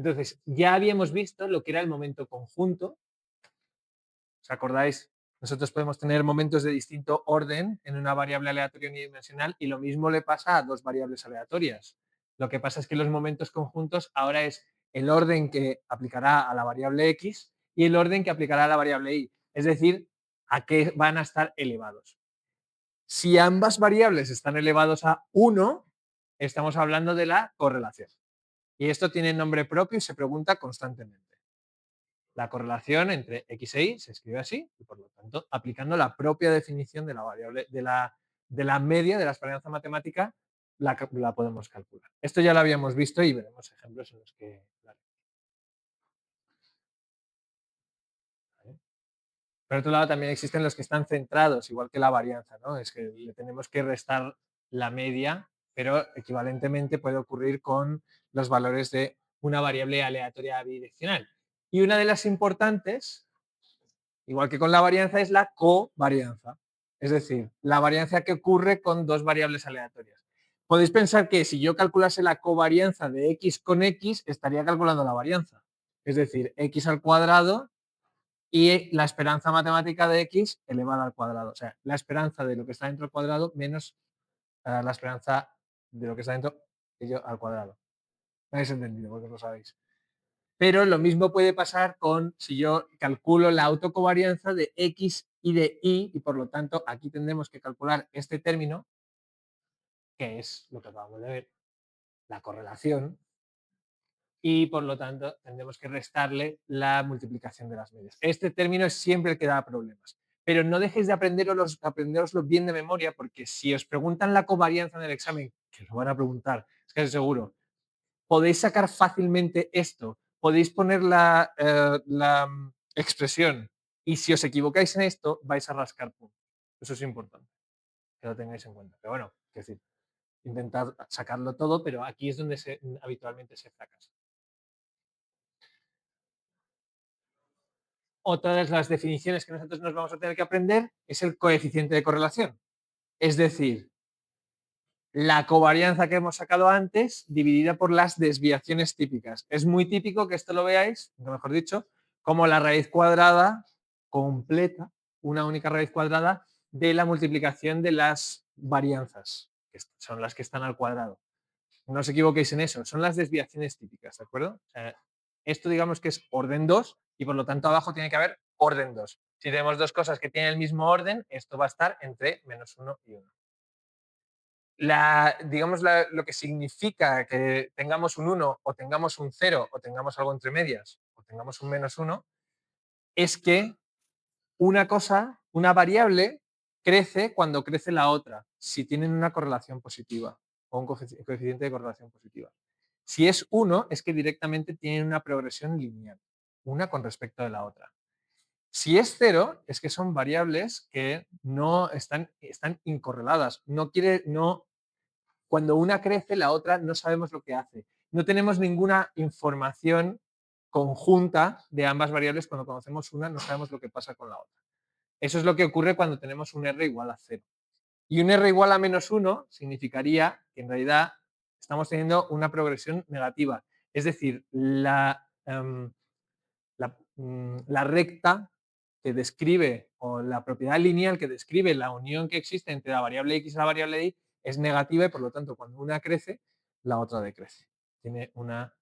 Entonces, ya habíamos visto lo que era el momento conjunto. ¿Os acordáis? Nosotros podemos tener momentos de distinto orden en una variable aleatoria unidimensional y lo mismo le pasa a dos variables aleatorias. Lo que pasa es que los momentos conjuntos ahora es el orden que aplicará a la variable x y el orden que aplicará a la variable y, es decir, a qué van a estar elevados. Si ambas variables están elevados a 1, estamos hablando de la correlación. Y esto tiene nombre propio y se pregunta constantemente. La correlación entre x e y se escribe así y por lo tanto, aplicando la propia definición de la variable de la media de la esperanza matemática, la podemos calcular. Esto ya lo habíamos visto y veremos ejemplos en los que ¿vale? Por otro lado, también existen los que están centrados, igual que la varianza, ¿no? Es que le tenemos que restar la media, pero equivalentemente puede ocurrir con los valores de una variable aleatoria bidireccional. Y una de las importantes, igual que con la varianza, es la covarianza. Es decir, la varianza que ocurre con dos variables aleatorias. Podéis pensar que si yo calculase la covarianza de x con x, estaría calculando la varianza. Es decir, x al cuadrado y la esperanza matemática de x elevada al cuadrado. O sea, la esperanza de lo que está dentro del cuadrado menos la esperanza de lo que está dentro al cuadrado. ¿Me habéis entendido? Porque lo sabéis. Pero lo mismo puede pasar con si yo calculo la autocovarianza de x y de y por lo tanto aquí tendremos que calcular este término, que es lo que acabamos de ver, la correlación, y por lo tanto tendremos que restarle la multiplicación de las medias. Este término es siempre el que da problemas. Pero no dejéis de aprenderoslo bien de memoria, porque si os preguntan la covarianza en el examen, que os lo van a preguntar, es casi seguro, podéis sacar fácilmente esto, podéis poner la expresión y si os equivocáis en esto vais a rascar puntos. Eso es importante, que lo tengáis en cuenta. Pero bueno, es decir, intentad sacarlo todo, pero aquí es donde habitualmente se fracasa. Otra de las definiciones que nosotros nos vamos a tener que aprender es el coeficiente de correlación. Es decir, la covarianza que hemos sacado antes dividida por las desviaciones típicas. Es muy típico que esto lo veáis, mejor dicho, como la raíz cuadrada completa, una única raíz cuadrada de la multiplicación de las varianzas, que son las que están al cuadrado. No os equivoquéis en eso, son las desviaciones típicas, ¿de acuerdo? O sea, esto digamos que es orden 2 y por lo tanto abajo tiene que haber orden 2. Si tenemos dos cosas que tienen el mismo orden, esto va a estar entre -1 y 1. Digamos, lo que significa que tengamos un 1 o tengamos un 0 o tengamos algo entre medias o tengamos un -1 es que una cosa, una variable, crece cuando crece la otra, si tienen una correlación positiva o un coeficiente de correlación positiva. Si es 1, es que directamente tienen una progresión lineal, una con respecto de la otra. Si es 0, es que son variables que no están incorreladas. No, cuando una crece, la otra no sabemos lo que hace. No tenemos ninguna información conjunta de ambas variables. Cuando conocemos una, no sabemos lo que pasa con la otra. Eso es lo que ocurre cuando tenemos un R igual a 0. Y un R igual a -1 significaría que en realidad estamos teniendo una progresión negativa. Es decir, la recta que describe, o la propiedad lineal que describe la unión que existe entre la variable x y la variable y es negativa y por lo tanto cuando una crece, la otra decrece. Tiene una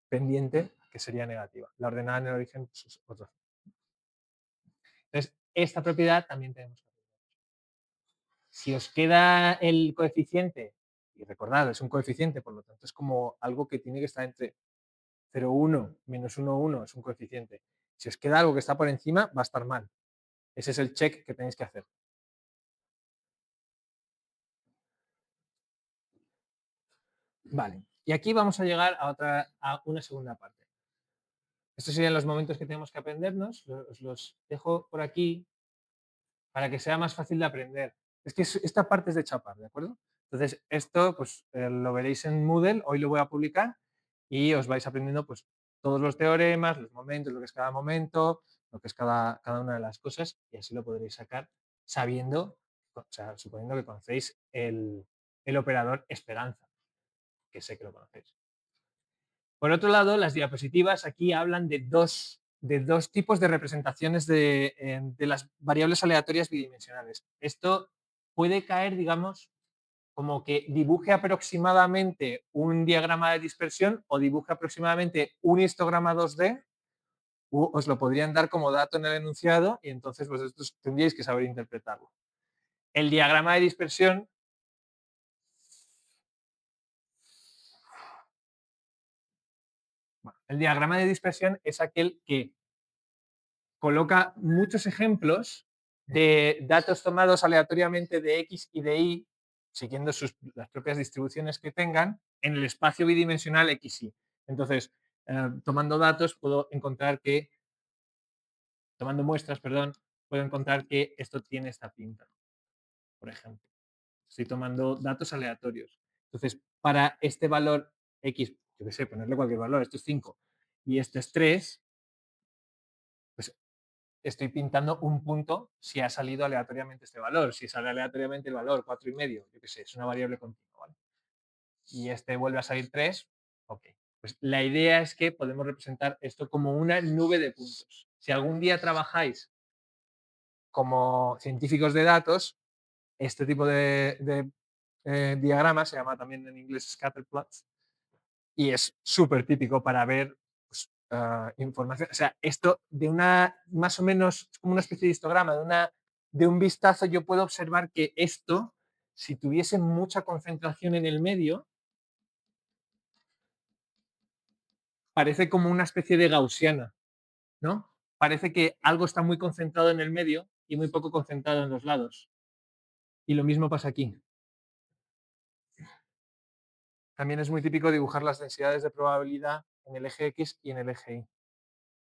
pendiente que sería negativa. La ordenada en el origen pues, es otra. Entonces, esta propiedad también tenemos que aprender. Si os queda el coeficiente, y recordad, es un coeficiente, por lo tanto es como algo que tiene que estar entre 0,1 menos 1,1 es un coeficiente. Si os queda algo que está por encima, va a estar mal. Ese es el check que tenéis que hacer. Vale. Y aquí vamos a llegar a una segunda parte. Estos serían los momentos que tenemos que aprendernos. Os los dejo por aquí para que sea más fácil de aprender. Es que esta parte es de chapar, ¿de acuerdo? Entonces, esto pues lo veréis en Moodle, hoy lo voy a publicar y os vais aprendiendo pues todos los teoremas, los momentos, lo que es cada momento, lo que es cada una de las cosas y así lo podréis sacar sabiendo, o sea, suponiendo que conocéis el operador esperanza, que sé que lo conocéis. Por otro lado, las diapositivas aquí hablan de dos tipos de representaciones de las variables aleatorias bidimensionales. Esto puede caer, digamos, como que dibuje aproximadamente un diagrama de dispersión o dibuje aproximadamente un histograma 2D, os lo podrían dar como dato en el enunciado y entonces vosotros tendríais que saber interpretarlo. El diagrama de dispersión es aquel que coloca muchos ejemplos de datos tomados aleatoriamente de X y de Y, siguiendo las propias distribuciones que tengan, en el espacio bidimensional XY. Entonces, tomando datos, puedo encontrar que, tomando muestras, perdón, puedo encontrar que esto tiene esta pinta, por ejemplo. Estoy tomando datos aleatorios. Entonces, para este valor X, yo qué sé, ponerle cualquier valor, esto es 5 y esto es 3, pues estoy pintando un punto si ha salido aleatoriamente este valor. Si sale aleatoriamente el valor 4,5, yo qué sé, es una variable continua, ¿vale? Y este vuelve a salir 3, ok. Pues la idea es que podemos representar esto como una nube de puntos. Si algún día trabajáis como científicos de datos, este tipo de diagrama se llama también en inglés scatter plots y es súper típico para ver pues, información. O sea, esto de una, más o menos, como una especie de histograma, de un vistazo yo puedo observar que esto, si tuviese mucha concentración en el medio, parece como una especie de gaussiana, ¿no? Parece que algo está muy concentrado en el medio y muy poco concentrado en los lados. Y lo mismo pasa aquí. También es muy típico dibujar las densidades de probabilidad en el eje X y en el eje Y.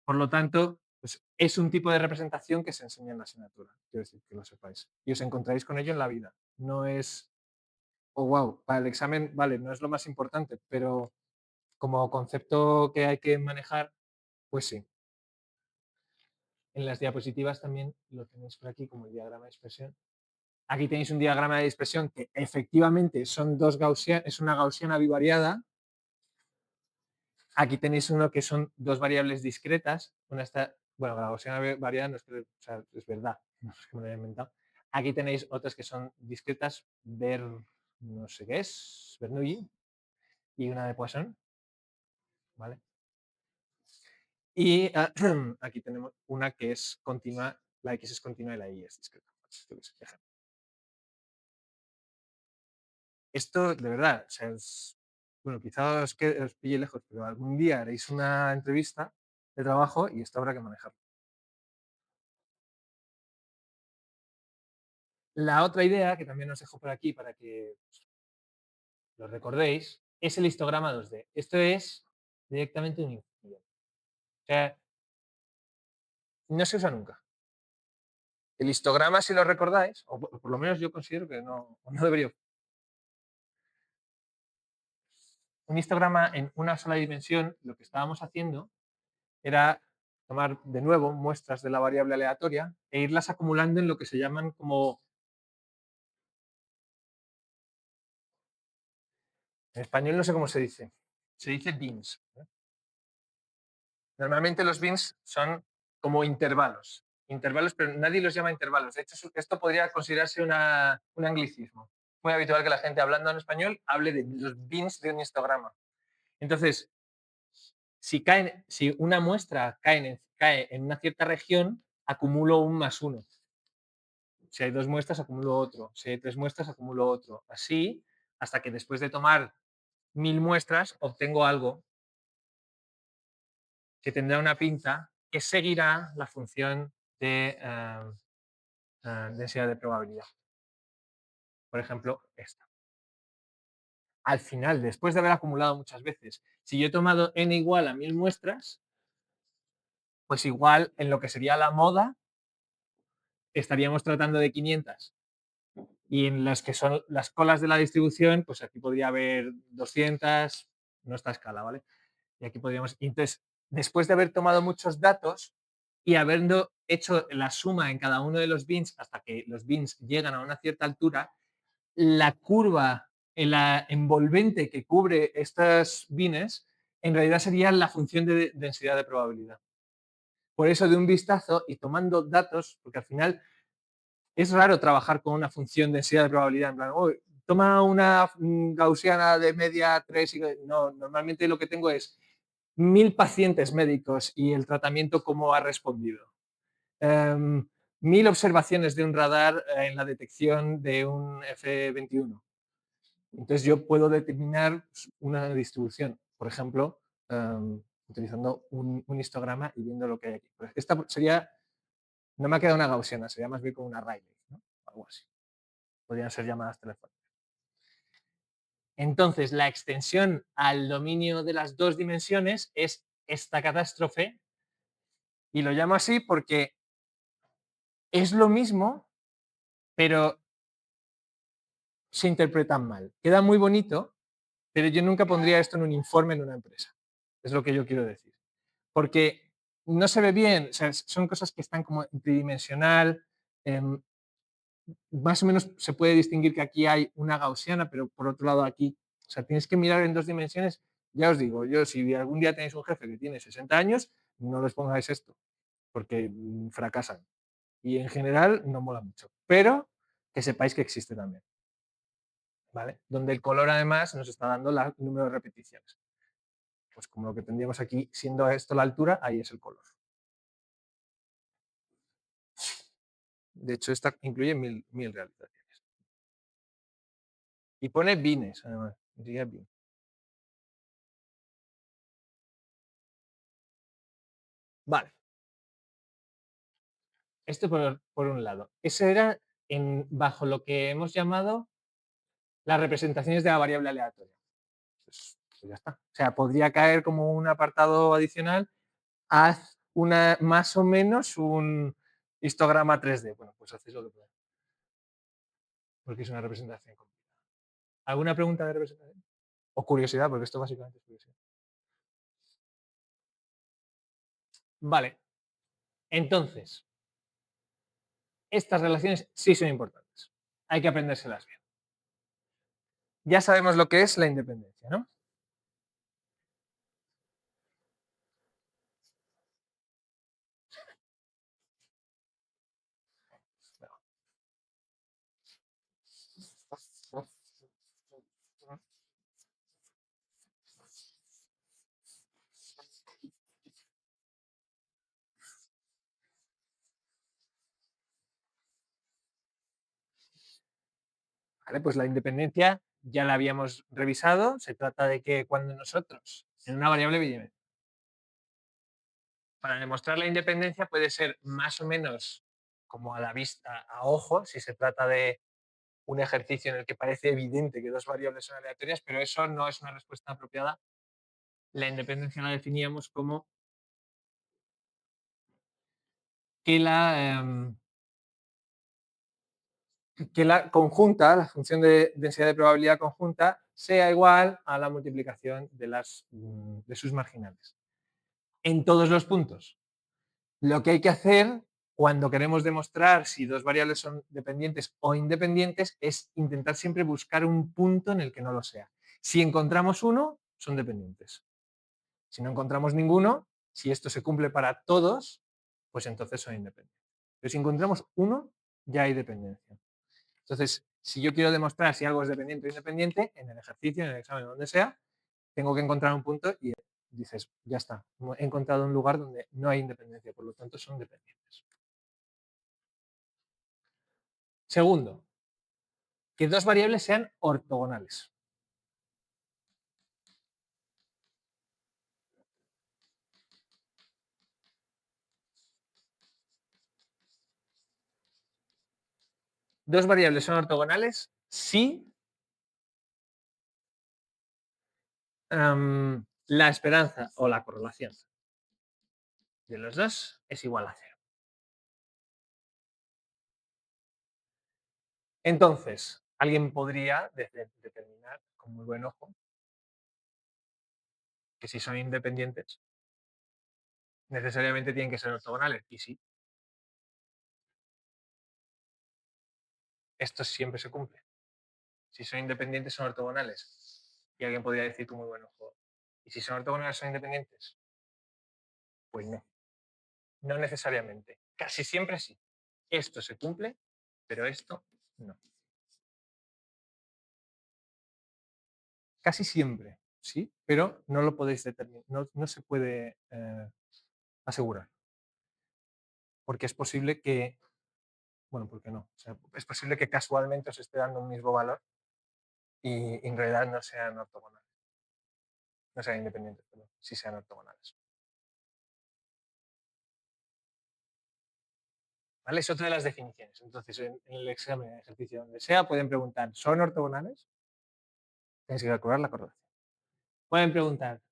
Por lo tanto, pues es un tipo de representación que se enseña en la asignatura. Quiero decir, que lo sepáis. Y os encontráis con ello en la vida. No es, oh, wow, para el examen, vale, no es lo más importante, pero como concepto que hay que manejar, pues sí. En las diapositivas también lo tenéis por aquí como el diagrama de expresión. Aquí tenéis un diagrama de dispersión que efectivamente son dos gaussianas, es una gaussiana bivariada. Aquí tenéis uno que son dos variables discretas. Una está, bueno, la gaussiana variada no es, que, o sea, es verdad, no es que me lo haya inventado. Aquí tenéis otras que son discretas, no sé qué es, Bernoulli, y una de Poisson, ¿vale? Y aquí tenemos una que es continua, la X es continua y la Y es discreta. Esto, de verdad, o sea, bueno, quizá os pille lejos, pero algún día haréis una entrevista de trabajo y esto habrá que manejarlo. La otra idea, que también os dejo por aquí para que lo recordéis, es el histograma 2D. Esto es directamente un incidente. O sea, no se usa nunca. El histograma, si lo recordáis, o por lo menos yo considero que no debería. Un histograma en una sola dimensión, lo que estábamos haciendo era tomar de nuevo muestras de la variable aleatoria e irlas acumulando en lo que se llaman como, en español no sé cómo se dice bins. Normalmente los bins son como intervalos, pero nadie los llama intervalos. De hecho, esto podría considerarse un anglicismo. Muy habitual que la gente hablando en español hable de los bins de un histograma. Entonces, si una muestra cae en una cierta región, acumulo un +1. Si hay 2 muestras, acumulo otro. Si hay 3 muestras, acumulo otro. Así, hasta que después de tomar 1000 muestras, obtengo algo que tendrá una pinta que seguirá la función de densidad de probabilidad. Por ejemplo, esta. Al final, después de haber acumulado muchas veces, si yo he tomado n igual a 1000 muestras, pues igual en lo que sería la moda estaríamos tratando de 500. Y en las que son las colas de la distribución, pues aquí podría haber 200, no está a escala, ¿vale? Y aquí podríamos, entonces, después de haber tomado muchos datos y habiendo hecho la suma en cada uno de los bins hasta que los bins llegan a una cierta altura, la curva, la envolvente que cubre estas bines en realidad sería la función de densidad de probabilidad. Por eso, de un vistazo y tomando datos, porque al final es raro trabajar con una función de densidad de probabilidad, en plan, oh, toma una gaussiana de media 3 y no, normalmente lo que tengo es 1000 pacientes médicos y el tratamiento cómo ha respondido. 1000 observaciones de un radar en la detección de un F-21. Entonces yo puedo determinar una distribución, por ejemplo, utilizando un histograma y viendo lo que hay aquí. Pues esta sería, no me ha quedado una gaussiana, sería más bien como una Rayleigh, ¿no? Algo así. Podrían ser llamadas telefónicas. Entonces, la extensión al dominio de las dos dimensiones es esta catástrofe, y lo llamo así porque es lo mismo, pero se interpretan mal. Queda muy bonito, pero yo nunca pondría esto en un informe en una empresa. Es lo que yo quiero decir. Porque no se ve bien, o sea, son cosas que están como tridimensional. Eh, Más o menos se puede distinguir que aquí hay una gaussiana, pero por otro lado aquí, o sea, tienes que mirar en dos dimensiones. Ya os digo, yo si algún día tenéis un jefe que tiene 60 años, no les pongáis esto, porque fracasan. Y en general no mola mucho. Pero que sepáis que existe también. ¿Vale? Donde el color además nos está dando el número de repeticiones. Pues como lo que tendríamos aquí, siendo esto la altura, ahí es el color. De hecho, esta incluye 1000 realizaciones. Y pone bines, además. Vale. Esto por un lado. Ese era bajo lo que hemos llamado las representaciones de la variable aleatoria. Pues ya está. O sea, podría caer como un apartado adicional. Haz más o menos un histograma 3D. Bueno, pues haces lo que puedas, porque es una representación completa. ¿Alguna pregunta de representación? O curiosidad, porque esto básicamente es curiosidad. Vale. Entonces, estas relaciones sí son importantes. Hay que aprendérselas bien. Ya sabemos lo que es la independencia, ¿no? Vale, pues la independencia ya la habíamos revisado. Se trata de que cuando nosotros, en una variable, para demostrar la independencia puede ser más o menos como a la vista, a ojo, si se trata de un ejercicio en el que parece evidente que dos variables son aleatorias, pero eso no es una respuesta apropiada. La independencia la definíamos como que la conjunta, la función de densidad de probabilidad conjunta, sea igual a la multiplicación de sus marginales en todos los puntos. Lo que hay que hacer cuando queremos demostrar si dos variables son dependientes o independientes es intentar siempre buscar un punto en el que no lo sea. Si encontramos uno, son dependientes. Si no encontramos ninguno, si esto se cumple para todos, pues entonces son independientes. Pero si encontramos uno, ya hay dependencia. Entonces, si yo quiero demostrar si algo es dependiente o independiente, en el ejercicio, en el examen, donde sea, tengo que encontrar un punto y dices, ya está, he encontrado un lugar donde no hay independencia, por lo tanto son dependientes. Segundo, que dos variables sean ortogonales. Dos variables son ortogonales si la esperanza o la correlación de los dos es igual a cero. Entonces, alguien podría determinar con muy buen ojo que si son independientes, necesariamente tienen que ser ortogonales. Y sí, esto siempre se cumple. Si son independientes, son ortogonales. Y alguien podría decir con muy buen ojo, ¿Y si son ortogonales son independientes? Pues no, no necesariamente. Casi siempre sí. Esto se cumple, pero esto no. Casi siempre, sí, pero no lo podéis determinar, no se puede asegurar. Porque es posible que, bueno, ¿por qué no? O sea, es posible que casualmente os esté dando un mismo valor y en realidad no sean ortogonales. No sean independientes, pero sí sean ortogonales. ¿Vale? Es otra de las definiciones. Entonces, en el examen, en el ejercicio, donde sea, pueden preguntar, ¿son ortogonales? Tenéis que calcular la correlación. Pueden preguntar,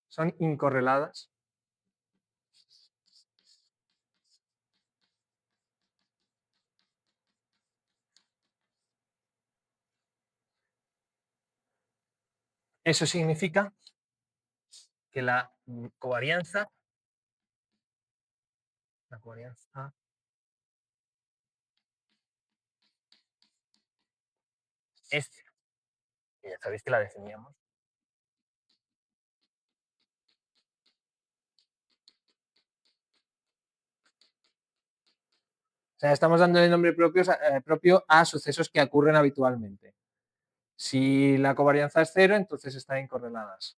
¿son incorreladas? Eso significa que covarianza es cero. Y ya sabéis que la definíamos. O sea, estamos dando el nombre propio a sucesos que ocurren habitualmente. Si la covarianza es cero, entonces están incorreladas.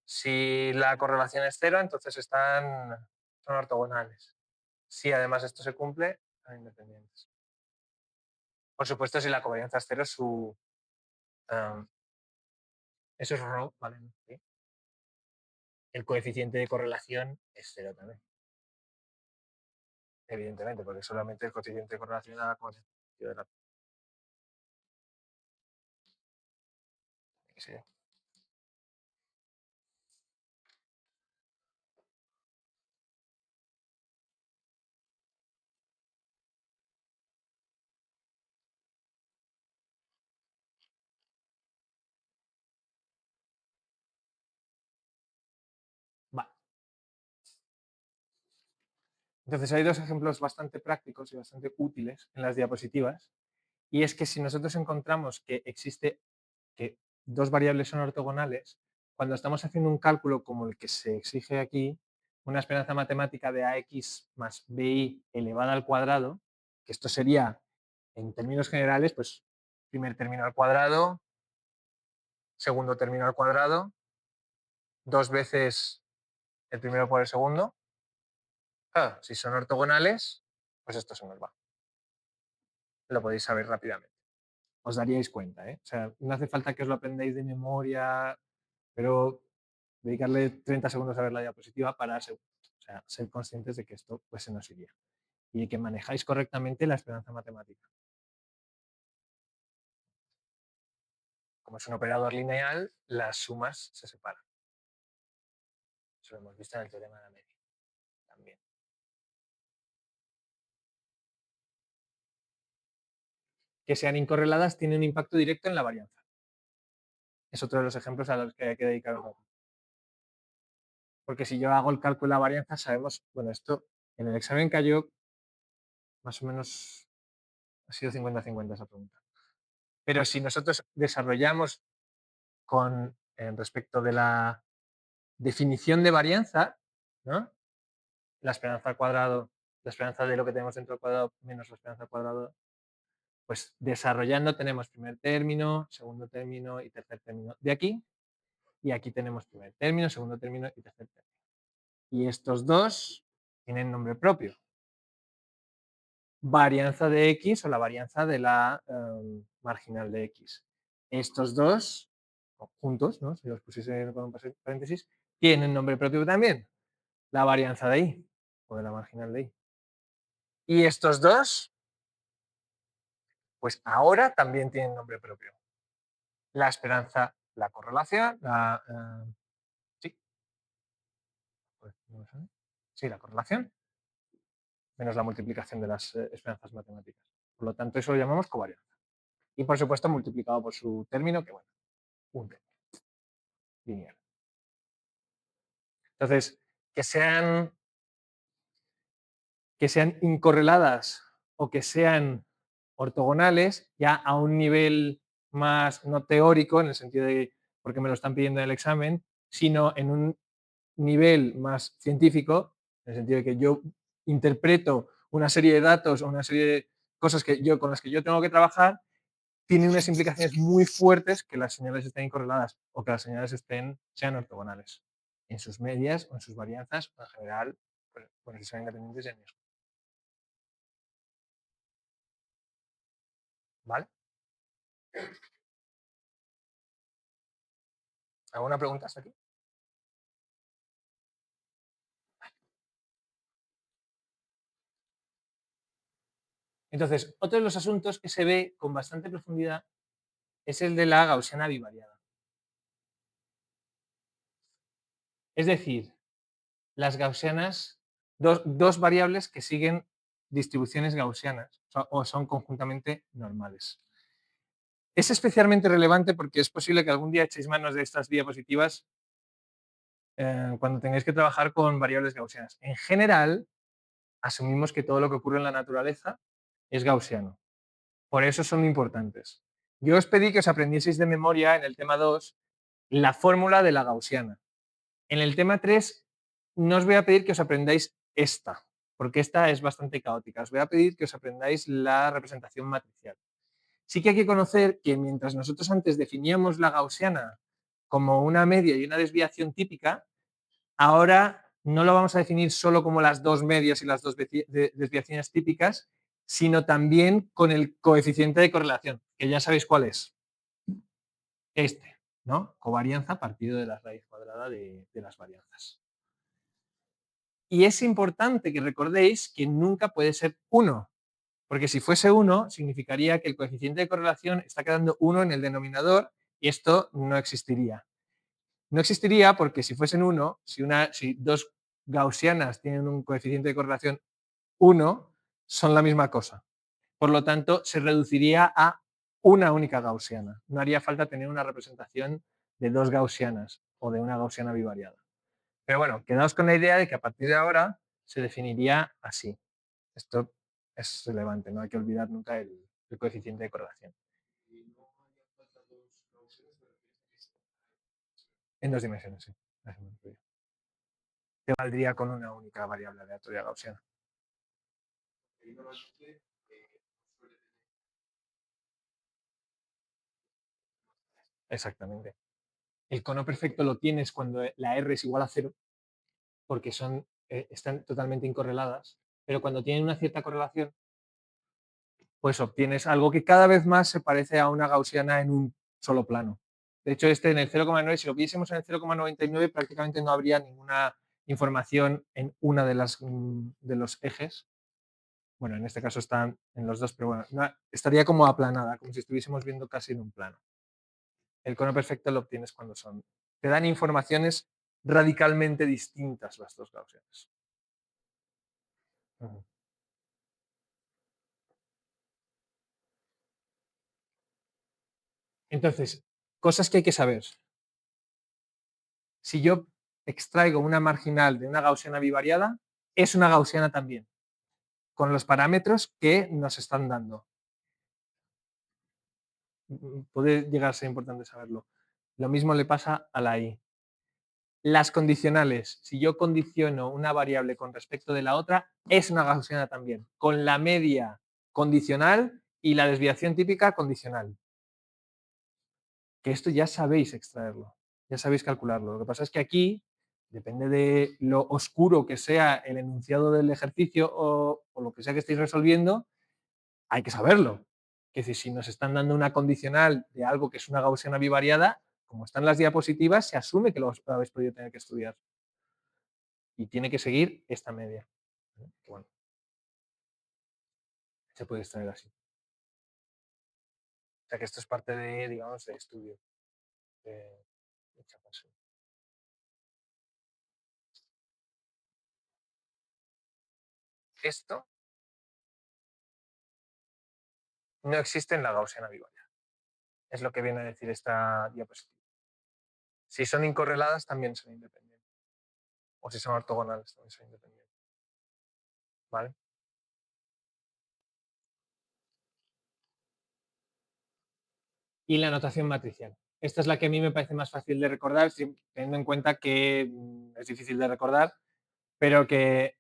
Si la correlación es cero, entonces son ortogonales. Si además esto se cumple, son independientes. Por supuesto, si la covarianza es cero, eso es rho, ¿vale? ¿Sí? El coeficiente de correlación es cero también. Evidentemente, porque solamente el coeficiente de correlación a la covarianza de la. Sí. Vale. Entonces hay dos ejemplos bastante prácticos y bastante útiles en las diapositivas. Y es que si nosotros encontramos que existe que dos variables son ortogonales, cuando estamos haciendo un cálculo como el que se exige aquí, una esperanza matemática de ax más bi elevada al cuadrado, que esto sería, en términos generales, pues primer término al cuadrado, segundo término al cuadrado, dos veces el primero por el segundo. Claro, si son ortogonales, pues esto se nos va. Lo podéis saber rápidamente. Os daríais cuenta, ¿eh? O sea, no hace falta que os lo aprendáis de memoria, pero dedicarle 30 segundos a ver la diapositiva para ser conscientes de que esto pues, se nos iría y que manejáis correctamente la esperanza matemática. Como es un operador lineal, las sumas se separan. Eso lo hemos visto en el teorema de la media también. Que sean incorreladas tiene un impacto directo en la varianza. Es otro de los ejemplos a los que hay que dedicar un poco. Porque si yo hago el cálculo de la varianza, sabemos, bueno, esto en el examen cayó más o menos, ha sido 50-50 esa pregunta. Pero si nosotros desarrollamos respecto de la definición de varianza, ¿no? La esperanza al cuadrado, la esperanza de lo que tenemos dentro del cuadrado menos la esperanza al cuadrado, pues desarrollando tenemos primer término, segundo término y tercer término de aquí, y aquí tenemos primer término, segundo término y tercer término. Y estos dos tienen nombre propio. Varianza de x o la varianza de la marginal de x. Estos dos juntos, ¿no? Si los pusiese con un paréntesis, tienen nombre propio también. La varianza de y o de la marginal de y. Y estos dos, pues ahora también tienen nombre propio. La esperanza, la correlación, sí, pues, no sé. Sí, la correlación, menos la multiplicación de las esperanzas matemáticas. Por lo tanto, eso lo llamamos covarianza. Y por supuesto, multiplicado por su término, que bueno, un término lineal. Entonces, que sean incorreladas o que sean ortogonales, ya a un nivel más no teórico, en el sentido de porque me lo están pidiendo en el examen, sino en un nivel más científico, en el sentido de que yo interpreto una serie de datos o una serie de cosas con las que yo tengo que trabajar, tiene unas implicaciones muy fuertes que las señales estén incorreladas o que las señales sean ortogonales en sus medias o en sus varianzas o en general, pues si son independientes en eso. ¿Vale? ¿Alguna pregunta hasta aquí? Entonces, otro de los asuntos que se ve con bastante profundidad es el de la gaussiana bivariada. Es decir, las gaussianas, dos variables que siguen distribuciones gaussianas o son conjuntamente normales. Es especialmente relevante porque es posible que algún día echéis manos de estas diapositivas cuando tengáis que trabajar con variables gaussianas. En general, asumimos que todo lo que ocurre en la naturaleza es gaussiano. Por eso son importantes. Yo os pedí que os aprendieseis de memoria en el tema 2 la fórmula de la gaussiana. En el tema 3 no os voy a pedir que os aprendáis esta, porque esta es bastante caótica. Os voy a pedir que os aprendáis la representación matricial. Sí que hay que conocer que mientras nosotros antes definíamos la gaussiana como una media y una desviación típica, ahora no lo vamos a definir solo como las dos medias y las dos desviaciones típicas, sino también con el coeficiente de correlación, que ya sabéis cuál es. Este, ¿no? Covarianza partido de la raíz cuadrada de las varianzas. Y es importante que recordéis que nunca puede ser 1, porque si fuese 1, significaría que el coeficiente de correlación está quedando 1 en el denominador y esto no existiría. No existiría porque si fuesen 1, si dos gaussianas tienen un coeficiente de correlación 1, son la misma cosa. Por lo tanto, se reduciría a una única gaussiana. No haría falta tener una representación de dos gaussianas o de una gaussiana bivariada. Pero bueno, quedaos con la idea de que a partir de ahora se definiría así. Esto es relevante, no hay que olvidar nunca el coeficiente de correlación. En dos dimensiones, sí. Te valdría con una única variable aleatoria gaussiana. Exactamente. El cono perfecto lo tienes cuando la R es igual a 0, porque están totalmente incorreladas, pero cuando tienen una cierta correlación, pues obtienes algo que cada vez más se parece a una gaussiana en un solo plano. De hecho, este en el 0,9, si lo viésemos en el 0,99, prácticamente no habría ninguna información en una de los ejes. Bueno, en este caso están en los dos, pero bueno, estaría como aplanada, como si estuviésemos viendo casi en un plano. El cono perfecto lo obtienes cuando te dan informaciones radicalmente distintas las dos gaussianas. Entonces, cosas que hay que saber. Si yo extraigo una marginal de una gaussiana bivariada, es una gaussiana también, con los parámetros que nos están dando. Puede llegar a ser importante saberlo. Lo mismo le pasa a la i. Las condicionales, si yo condiciono una variable con respecto de la otra, es una gaussiana también, con la media condicional y la desviación típica condicional. Que esto ya sabéis extraerlo, ya sabéis calcularlo. Lo que pasa es que aquí, depende de lo oscuro que sea el enunciado del ejercicio o lo que sea que estéis resolviendo, hay que saberlo. Es decir, si nos están dando una condicional de algo que es una gaussiana bivariada, como están las diapositivas, se asume que lo habéis podido tener que estudiar. Y tiene que seguir esta media. Bueno, se puede extraer así. O sea que esto es parte de, digamos, de estudio. De esto no existe en la gaussiana bivariada. Es lo que viene a decir esta diapositiva. Si son incorreladas, también son independientes. O si son ortogonales, también son independientes. ¿Vale? y la notación matricial. Esta es la que a mí me parece más fácil de recordar, teniendo en cuenta que es difícil de recordar, pero que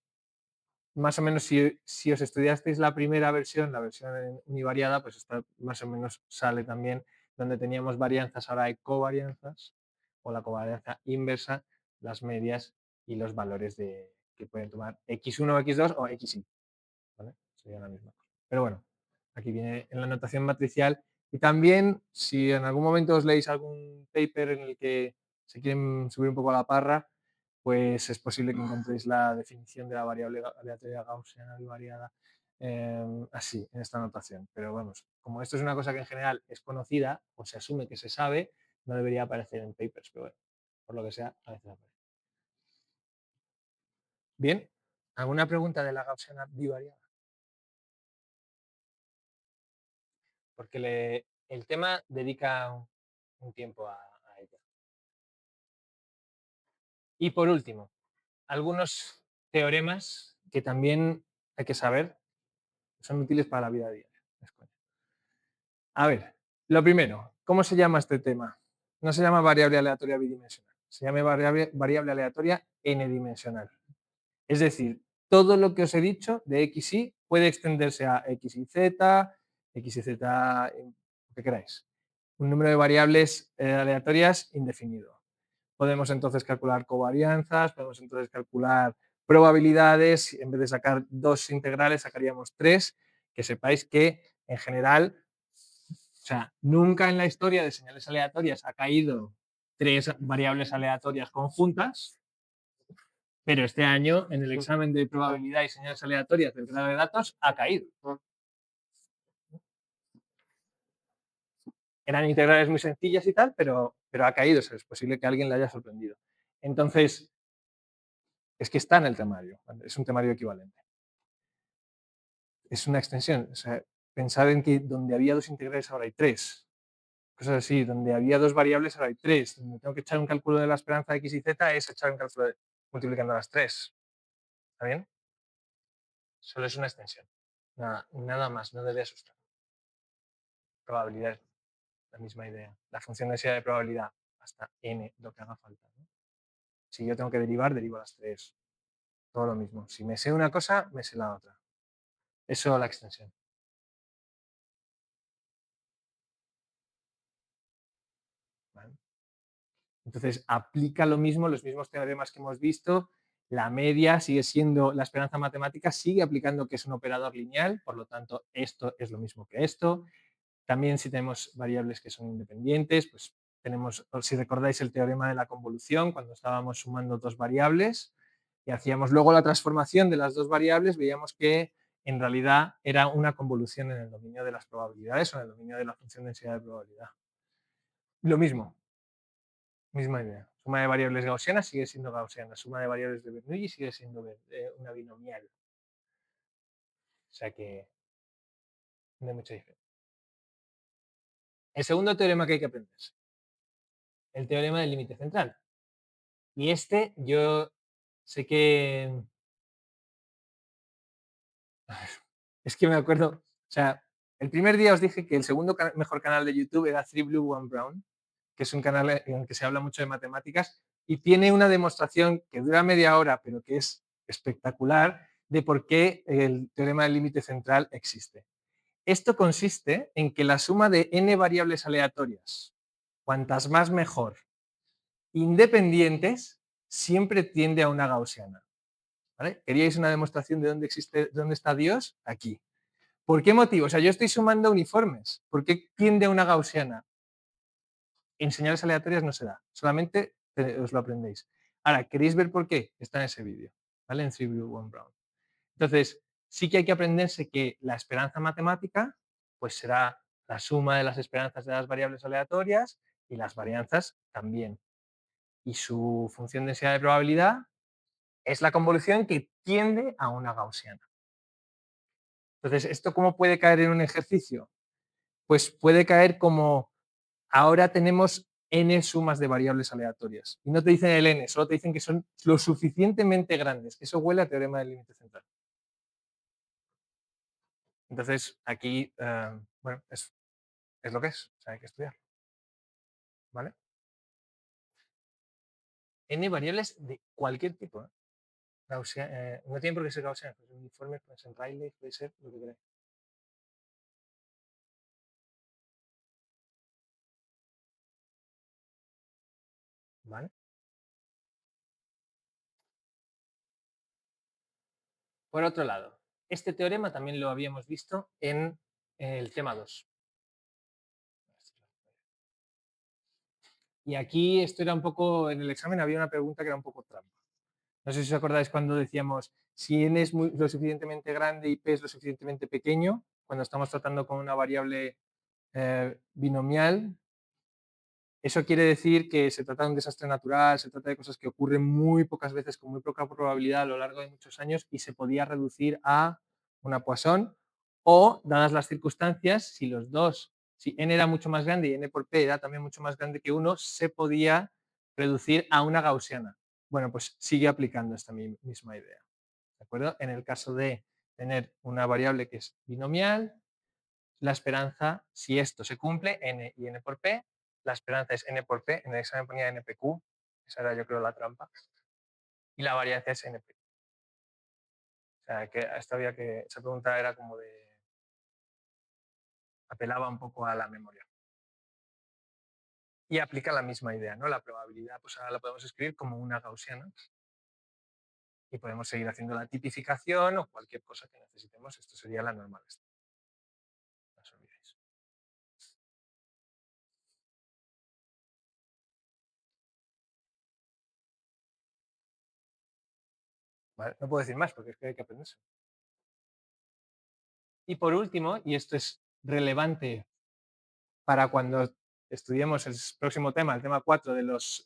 más o menos si os estudiasteis la primera versión, la versión univariada, pues esta más o menos sale también donde teníamos varianzas, ahora hay covarianzas o la covarianza inversa, las medias y los valores que pueden tomar x1 o x2 o xy. ¿Vale? Sería la misma cosa. Pero bueno, aquí viene en la notación matricial. Y también, si en algún momento os leéis algún paper en el que se quieren subir un poco a la parra, pues es posible que encontréis la definición de la variable aleatoria gaussiana bivariada así, en esta notación. Pero vamos, como esto es una cosa que en general es conocida o se asume que se sabe, no debería aparecer en papers, pero bueno, por lo que sea, a veces aparece. Bien, ¿alguna pregunta de la gaussiana bivariada? Porque el tema dedica un tiempo a ello. Y por último, algunos teoremas que también hay que saber, que son útiles para la vida diaria. A ver, lo primero, ¿cómo se llama este tema? No se llama variable aleatoria bidimensional, se llama variable aleatoria n-dimensional. Es decir, todo lo que os he dicho de x y puede extenderse a x y z, lo que queráis. Un número de variables aleatorias indefinido. Podemos entonces calcular covarianzas, podemos entonces calcular probabilidades. En vez de sacar dos integrales, sacaríamos tres. Que sepáis que, en general, o sea, nunca en la historia de señales aleatorias ha caído tres variables aleatorias conjuntas, pero este año en el examen de probabilidad y señales aleatorias del grado de datos ha caído. Eran integrales muy sencillas y tal, pero ha caído. Es posible que a alguien le haya sorprendido. Entonces, es que está en el temario, es un temario equivalente. Es una extensión. O sea, pensad en que donde había dos integrales ahora hay tres. Cosas así, donde había dos variables ahora hay tres. Donde tengo que echar un cálculo de la esperanza de x y z es echar un cálculo multiplicando las tres. ¿Está bien? Solo es una extensión. Nada más, no debe asustar. Probabilidad, la misma idea. La función de densidad de probabilidad hasta n, lo que haga falta. ¿No? Si yo tengo que derivar, derivo las tres. Todo lo mismo. Si me sé una cosa, me sé la otra. Eso la extensión. ¿Vale? Entonces, aplica lo mismo, los mismos teoremas que hemos visto. La media sigue siendo, la esperanza matemática sigue aplicando que es un operador lineal, por lo tanto, esto es lo mismo que esto. También si tenemos variables que son independientes, pues tenemos, si recordáis el teorema de la convolución, cuando estábamos sumando dos variables y hacíamos luego la transformación de las dos variables, veíamos que en realidad era una convolución en el dominio de las probabilidades o en el dominio de la función de densidad de probabilidad. Lo mismo, misma idea. Suma de variables gaussianas sigue siendo gaussiana. Suma de variables de Bernoulli sigue siendo una binomial. O sea que no hay mucha diferencia. El segundo teorema que hay que aprender, el teorema del límite central. Y este yo sé que... Es que me acuerdo, o sea, el primer día os dije que el segundo mejor canal de YouTube era Three Blue, One Brown, que es un canal en el que se habla mucho de matemáticas y tiene una demostración que dura media hora, pero que es espectacular, de por qué el teorema del límite central existe. Esto consiste en que la suma de n variables aleatorias, cuantas más mejor, independientes, siempre tiende a una gaussiana. ¿Vale? ¿Queríais una demostración de dónde está Dios? Aquí. ¿Por qué motivo? O sea, yo estoy sumando uniformes. ¿Por qué tiende a una gaussiana? En señales aleatorias no se da. Solamente os lo aprendéis. Ahora, ¿queréis ver por qué? Está en ese vídeo. ¿Vale? En 3 Blue, 1 Brown. Entonces, sí que hay que aprenderse que la esperanza matemática pues será la suma de las esperanzas de las variables aleatorias y las varianzas también. Y su función de densidad de probabilidad es la convolución que tiende a una gaussiana. Entonces, ¿esto cómo puede caer en un ejercicio? Pues puede caer como ahora tenemos n sumas de variables aleatorias. Y no te dicen el n, solo te dicen que son lo suficientemente grandes. Eso huele a teorema del límite central. Entonces, aquí, bueno, es es lo que es, o sea, hay que estudiar, ¿vale? N variables de cualquier tipo, ¿eh? No tiene por qué ser gaussiana, puede ser uniforme, puede ser Rayleigh, puede ser lo que queráis. ¿Vale? Por otro lado, este teorema también lo habíamos visto en el tema 2. Y aquí esto era un poco, en el examen había una pregunta que era un poco trampa. No sé si os acordáis cuando decíamos, si n es lo suficientemente grande y p es lo suficientemente pequeño, cuando estamos tratando con una variable binomial, eso quiere decir que se trata de un desastre natural, se trata de cosas que ocurren muy pocas veces, con muy poca probabilidad a lo largo de muchos años y se podía reducir a una Poisson, o, dadas las circunstancias, si los dos, si n era mucho más grande y n por p era también mucho más grande que 1, se podía reducir a una gaussiana. Bueno, pues sigue aplicando esta misma idea. ¿De acuerdo? En el caso de tener una variable que es binomial, la esperanza, si esto se cumple, n y n por p, la esperanza es n por p, en el examen ponía npq, esa era yo creo la trampa, y la varianza es np. O sea, que esta había que, esa pregunta era como de, apelaba un poco a la memoria. Y aplica la misma idea, ¿no? La probabilidad, pues ahora la podemos escribir como una gaussiana y podemos seguir haciendo la tipificación o cualquier cosa que necesitemos. Esto sería la normal. No os olvidéis. ¿Vale? No puedo decir más porque es que hay que aprenderse. Y por último, y esto es relevante para cuando estudiemos el próximo tema, el tema 4 de los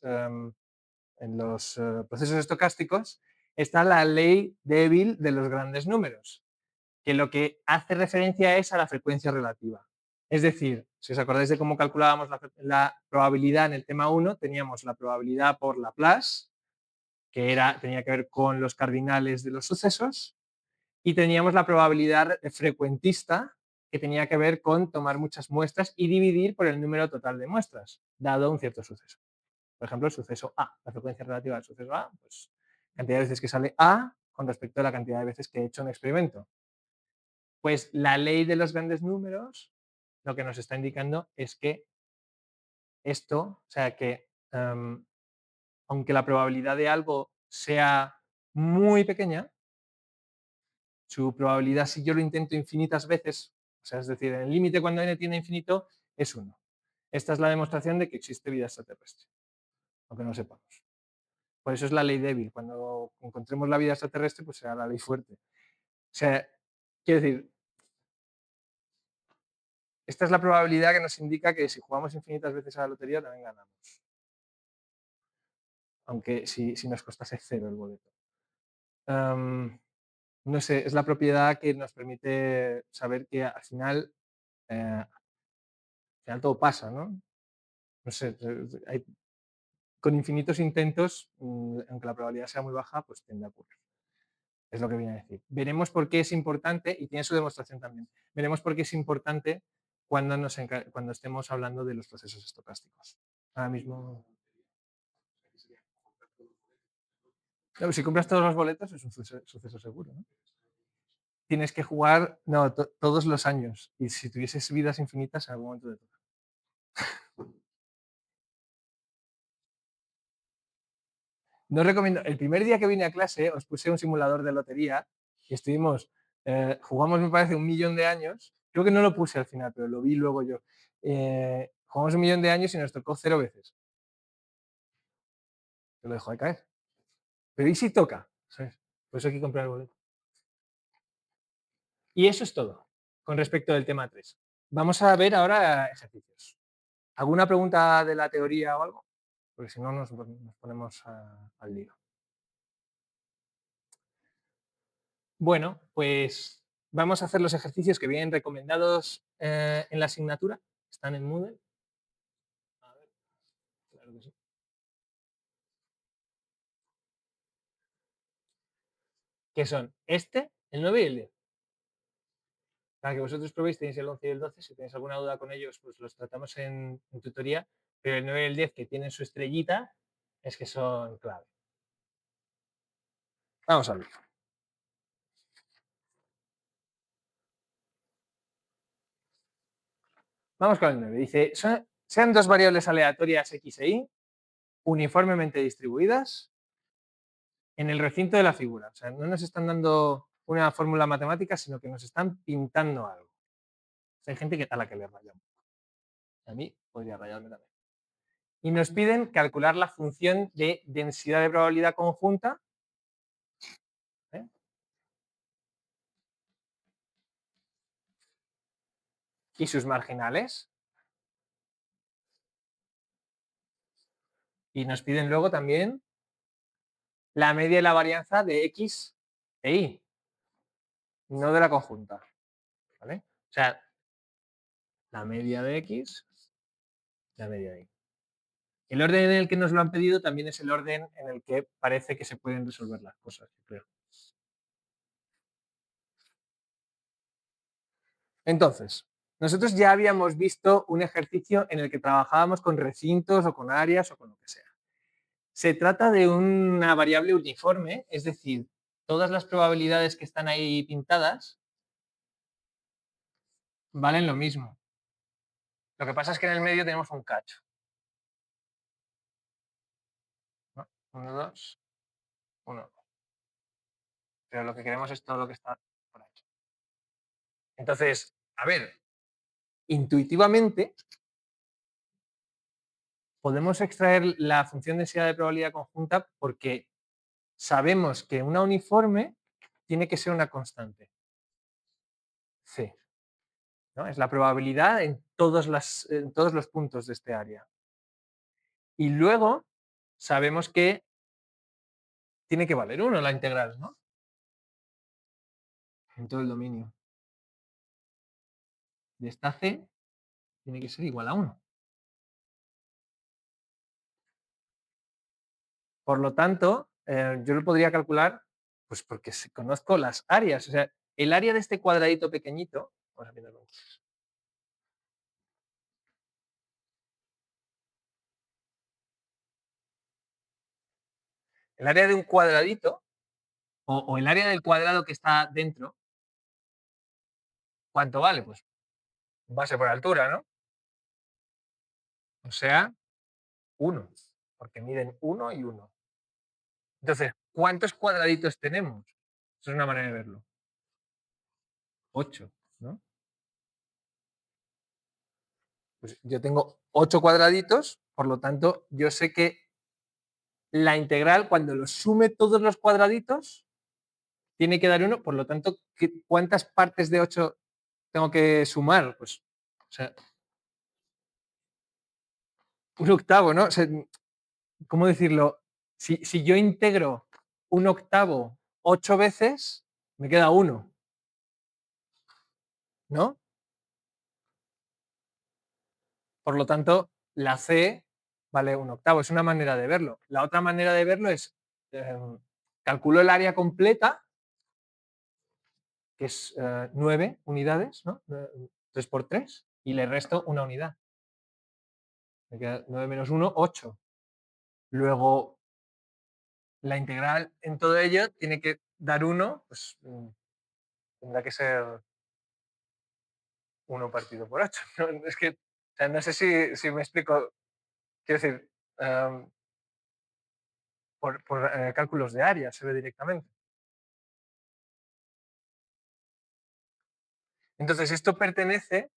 procesos estocásticos, está la ley débil de los grandes números, que lo que hace referencia es a la frecuencia relativa. Es decir, si os acordáis de cómo calculábamos la probabilidad en el tema 1, teníamos la probabilidad por Laplace, que tenía que ver con los cardinales de los sucesos, y teníamos la probabilidad frecuentista, que tenía que ver con tomar muchas muestras y dividir por el número total de muestras, dado un cierto suceso. Por ejemplo, el suceso A, la frecuencia relativa del suceso A, pues cantidad de veces que sale A con respecto a la cantidad de veces que he hecho un experimento. Pues la ley de los grandes números lo que nos está indicando es que esto, o sea, que aunque la probabilidad de algo sea muy pequeña, su probabilidad, si yo lo intento infinitas veces, o sea, es decir, el límite cuando n tiende a infinito es 1. Esta es la demostración de que existe vida extraterrestre, aunque no lo sepamos. Por eso es la ley débil. Cuando encontremos la vida extraterrestre, pues será la ley fuerte. O sea, quiero decir, esta es la probabilidad que nos indica que si jugamos infinitas veces a la lotería también ganamos. Aunque si nos costase cero el boleto. No sé, es la propiedad que nos permite saber que al final todo pasa, ¿no? No sé, con infinitos intentos, aunque la probabilidad sea muy baja, pues tiende a ocurrir. Es lo que viene a decir. Veremos por qué es importante, y tiene su demostración también, veremos por qué es importante cuando estemos hablando de los procesos estocásticos. Ahora mismo... No, si compras todos los boletos es un suceso seguro, ¿no? Tienes que jugar todos los años, y si tuvieses vidas infinitas en algún momento de todo. No recomiendo. El primer día que vine a clase os puse un simulador de lotería y estuvimos, jugamos me parece 1.000.000 de años. Creo que no lo puse al final, pero lo vi luego yo. Jugamos 1.000.000 de años y nos tocó 0 veces. Te lo dejo de caer. Pero ¿y si toca? ¿Sabes? Por eso hay que comprar el boleto. Y eso es todo con respecto del tema 3. Vamos a ver ahora ejercicios. ¿Alguna pregunta de la teoría o algo? Porque si no nos ponemos al lío. Bueno, pues vamos a hacer los ejercicios que vienen recomendados en la asignatura. Están en Moodle. A ver, claro que sí. Que son este, el 9 y el 10. para que vosotros probéis, tenéis el 11 y el 12. Si tenéis alguna duda con ellos, pues los tratamos en tutoría. Pero el 9 y el 10, que tienen su estrellita, es que son clave. Vamos a ver. Vamos con el 9. Dice, sean dos variables aleatorias x e y uniformemente distribuidas en el recinto de la figura. O sea, no nos están dando una fórmula matemática, sino que nos están pintando algo. O sea, hay gente a la que le rayamos. A mí podría rayarme también. Y nos piden calcular la función de densidad de probabilidad conjunta. ¿Eh? Y sus marginales. Y nos piden luego también la media y la varianza de x e y, no de la conjunta. ¿Vale? O sea, la media de x, la media de y. El orden en el que nos lo han pedido también es el orden en el que parece que se pueden resolver las cosas, yo creo. Entonces, nosotros ya habíamos visto un ejercicio en el que trabajábamos con recintos o con áreas o con lo que sea. Se trata de una variable uniforme, es decir, todas las probabilidades que están ahí pintadas valen lo mismo. Lo que pasa es que en el medio tenemos un cacho. ¿No? 1, 2, 1. Pero lo que queremos es todo lo que está por aquí. Entonces, a ver, intuitivamente podemos extraer la función de densidad de probabilidad conjunta porque sabemos que una uniforme tiene que ser una constante. C. ¿No? Es la probabilidad en todos los puntos de este área. Y luego sabemos que tiene que valer 1 la integral, ¿no? En todo el dominio. De esta C tiene que ser igual a 1. Por lo tanto, yo lo podría calcular, pues porque conozco las áreas. O sea, el área de este cuadradito pequeñito, vamos a mirarlo. El área de un cuadradito, o el área del cuadrado que está dentro, ¿cuánto vale? Pues base por altura, ¿no? O sea, 1, porque miden 1 y 1. Entonces, ¿cuántos cuadraditos tenemos? Eso es una manera de verlo. 8, ¿no? Pues yo tengo 8 cuadraditos, por lo tanto, yo sé que la integral, cuando lo sume todos los cuadraditos, tiene que dar 1, por lo tanto, ¿cuántas partes de 8 tengo que sumar? Pues, o sea, un octavo, ¿no? O sea, ¿cómo decirlo? Si yo integro un octavo 8 veces, me queda 1, ¿no? Por lo tanto, la C vale un octavo. Es una manera de verlo. La otra manera de verlo es, calculo el área completa, que es 9 unidades, ¿no? 3 por 3, y le resto una unidad. Me queda 9 menos 1, 8. Luego, la integral en todo ello tiene que dar 1, pues tendrá que ser 1 partido por 8. ¿No? Es que, o sea, no sé si me explico. Quiero decir, por cálculos de área se ve directamente. Entonces, esto pertenece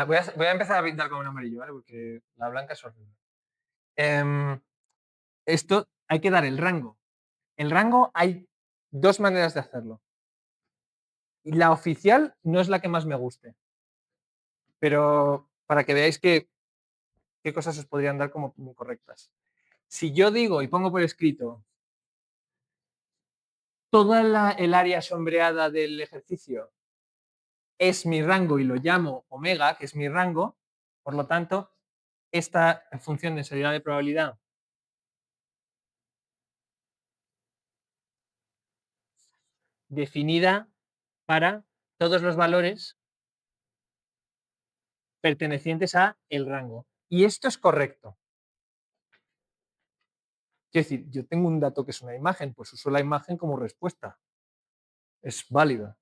voy a empezar a pintar con un amarillo, ¿vale? Porque la blanca es horrible. Esto hay que dar el rango. El rango hay dos maneras de hacerlo. Y la oficial no es la que más me guste. Pero para que veáis qué cosas os podrían dar como muy correctas. Si yo digo y pongo por escrito toda el área sombreada del ejercicio es mi rango y lo llamo omega, que es mi rango, por lo tanto, esta función de densidad de probabilidad definida para todos los valores pertenecientes a el rango. Y esto es correcto. Quiero decir, yo tengo un dato que es una imagen, pues uso la imagen como respuesta. Es válido.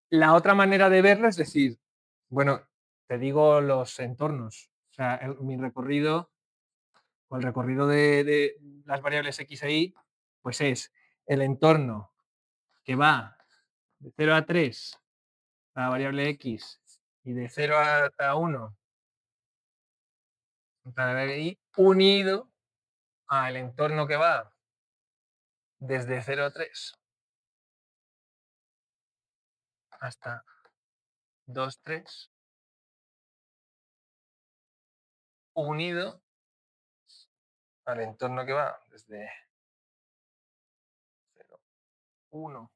La otra manera de verlo es decir, bueno, te digo los entornos. O sea, mi recorrido, o el recorrido de las variables x e y, pues es el entorno que va de 0 a 3 la variable x y de 0 a 1 la variable y, unido al entorno que va desde 0 a 3 hasta 2, 3, unido al entorno que va desde 0, 1.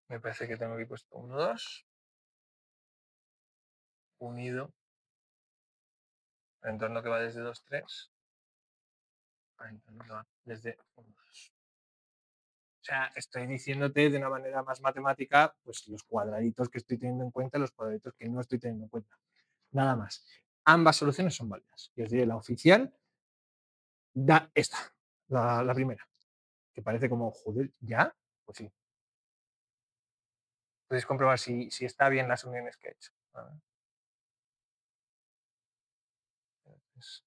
Me parece que tengo aquí puesto 1, 2, unido al entorno que va desde 2, 3, al entorno que va desde 1, 2. O sea, estoy diciéndote de una manera más matemática, pues los cuadraditos que estoy teniendo en cuenta, los cuadraditos que no estoy teniendo en cuenta. Nada más. Ambas soluciones son válidas. Y os diré, la oficial da esta, la primera, que parece como, joder, ¿ya? Pues sí. Podéis comprobar si está bien las uniones que he hecho. Entonces,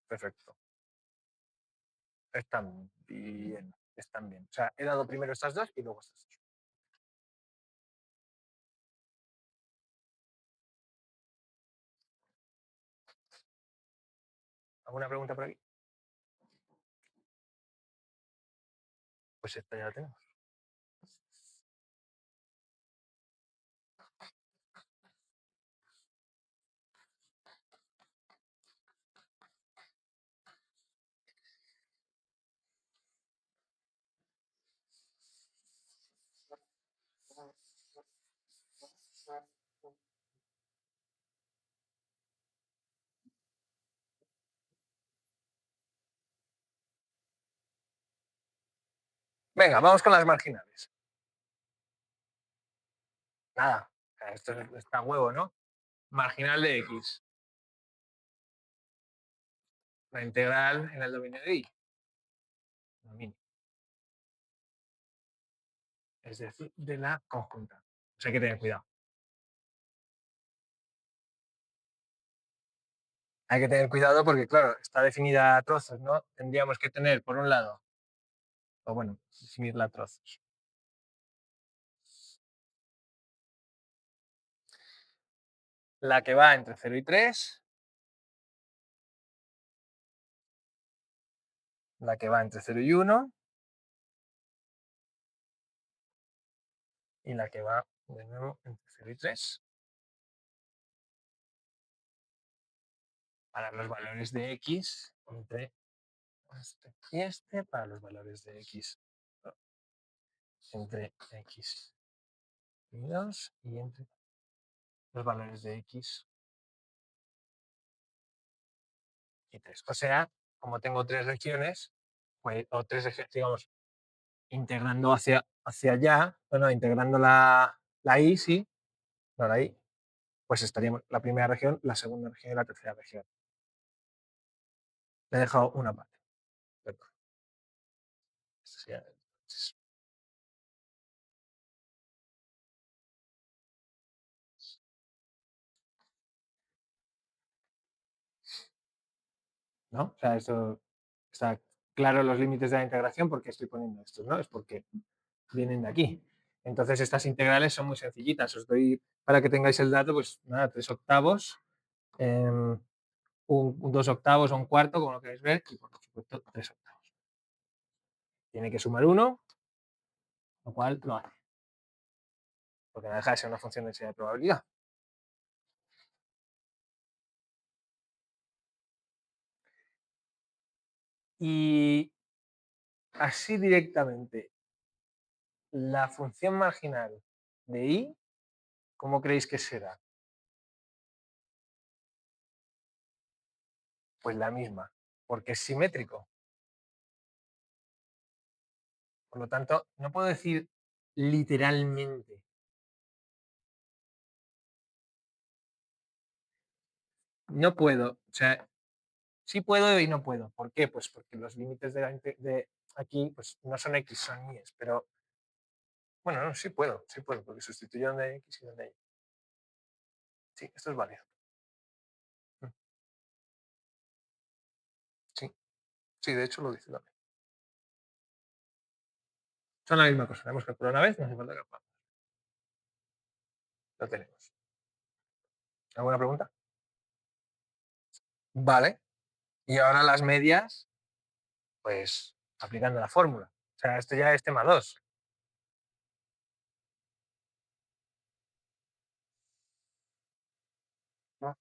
perfecto. Están bien, están bien. O sea, he dado primero estas dos y luego estas dos. ¿Alguna pregunta por aquí? Pues esta ya la tenemos. Venga, vamos con las marginales. Nada, esto está huevo, ¿no? Marginal de x. La integral en el dominio de y. Dominio. Es decir, de la conjunta. O sea, hay que tener cuidado. Hay que tener cuidado porque, claro, está definida a trozos, ¿no? Tendríamos que tener, por un lado, o bueno, definirla a trozos. La que va entre 0 y 3, la que va entre 0 y 1, y la que va de nuevo entre 0 y 3. Para los valores de x entre este y este, para los valores de x entre x y 2 y entre los valores de x y 3. O sea, como tengo tres regiones, pues, o tres regiones, digamos, integrando hacia allá, bueno, integrando la y, sí, no la y, pues estaríamos la primera región, la segunda región y la tercera región. Le he dejado una parte. Perdón. Esto sería, ¿no? O sea, esto está claro los límites de la integración porque estoy poniendo estos, ¿no? Es porque vienen de aquí. Entonces estas integrales son muy sencillitas. Os doy, para que tengáis el dato, pues nada, 3 octavos, un 2 octavos o un cuarto, como lo queréis ver, y por supuesto 3 octavos. Tiene que sumar 1, lo cual lo hace. Porque no deja de ser una función de densidad de probabilidad. Y así directamente, la función marginal de y, ¿cómo creéis que será? Pues la misma, porque es simétrico. Por lo tanto, no puedo decir literalmente. No puedo. O sea, sí puedo y no puedo. ¿Por qué? Pues porque los límites de aquí pues, no son X, son Y. Pero bueno, no, sí puedo, porque sustituyo donde hay X y donde hay Y. Sí, esto es válido. Mm, Sí, sí, de hecho lo dice también. Son la misma cosa. La hemos calculado una vez, no hace falta calcular. Lo tenemos. ¿Alguna pregunta? Vale. Y ahora las medias, pues aplicando la fórmula. O sea, esto ya es tema 2. ¿No?